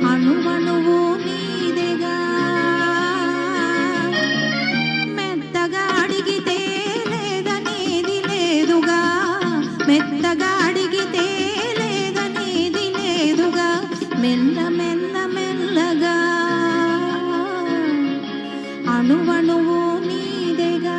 అణువణువు నీదెగా మెత్తగా అడిగితే లేదనేది లేదుగా మెత్తగా అడిగితే లేదనేది లేదుగా మెల్ల మెల్ల మెల్లగా అణువణువు నీదెగా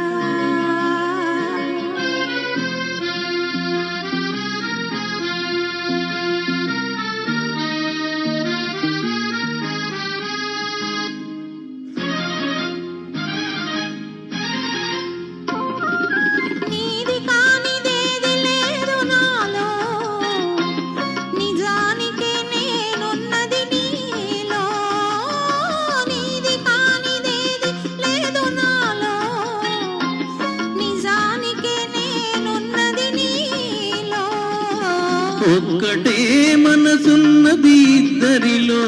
ఒక్కటే మనసున్నది ఇద్దరిలో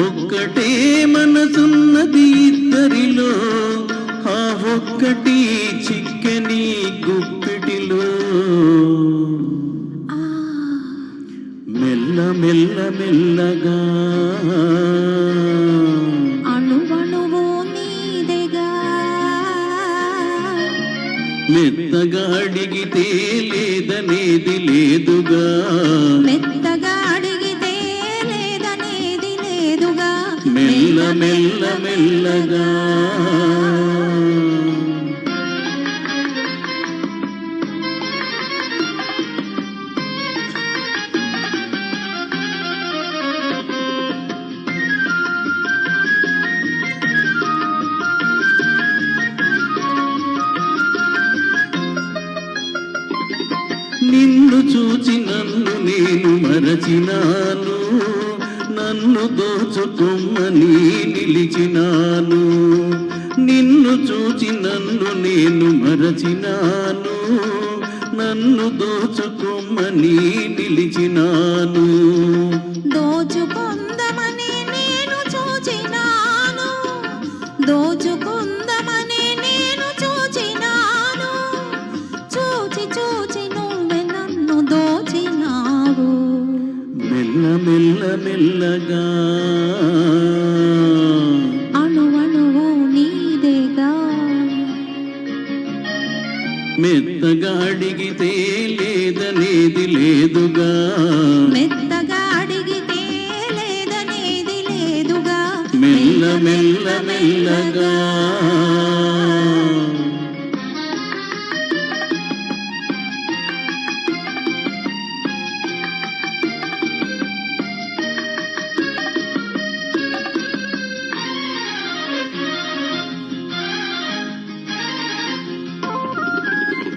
ఒక్కటే మనసున్నది ఇద్దరిలో ఆ ఒక్కటి చిక్కని గుప్పిటిలో మెల్ల మెల్ల మెల్లగా అణువణువు నీదెగా మెత్తగా అడిగితే లేదనేది లేదుగా మెత్తగా అడిగితే లేదనేది లేదుగా మెల్ల మెల్ల మెల్లగా నిన్ను చూచి నన్ను నేను మరచినాను నన్ను దోచుకొమ్మని నిలిచినాను నిన్ను చూచి నన్ను నేను మరచినాను నన్ను దోచుకొమ్మని నిలిచినాను దోచుకొందమని నేను చూచినాను దోచుకొందమని నేను చూచినాను చూచి చూచి నువ్వే నన్ను దోచినావు మెల్ల మెల్ల మెల్లగా అణువణువు నీదెగా మెత్తగా అడిగితే లేదనేది లేదుగా మెత్తగా అడిగితే లేదనేది లేదుగా మెల్ల మెల్ల మెల్లగా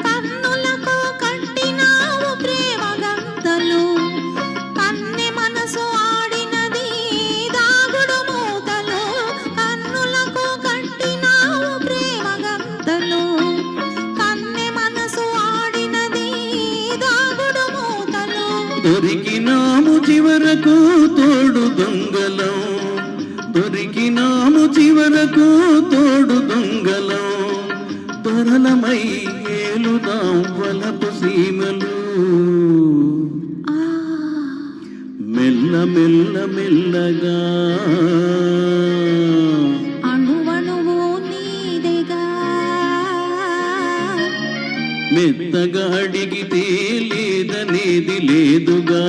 కన్నులకు కట్టినావు ప్రేమ గంతలు కన్నె మనసు ఆడినది దాగుడు మూతలు కన్నులకు కట్టినావు ప్రేమ గంతలు కన్నె మనసు ఆడినది దాగుడు మూతలు దొరికినాము చివరకు తోడు దొంగలం దొరికినాము చివరకు తోడు దొంగలం త్వరలమై ఏలుదాం వలపు సీమలు మెల్ల మెల్ల మెల్లగా అణువణువు నీదెగా మెత్తగా అడిగితే లేదనేది లేదుగా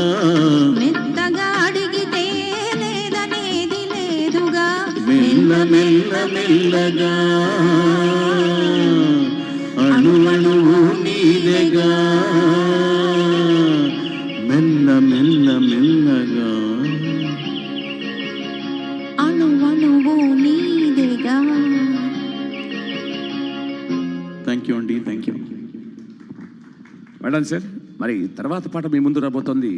మెత్తగా అడిగితే లేదనేది లేదుగా మెల్ల మెల్ల మెల్లగా అణువణువు నీదెగా మెల్ల మెల్ల మెల్లగా అణువణువు నీదెగా. థ్యాంక్ యూ అండి, థ్యాంక్ యూ. వెళ్ళండి సార్. మరి తర్వాత పాట మీ ముందు రాబోతోంది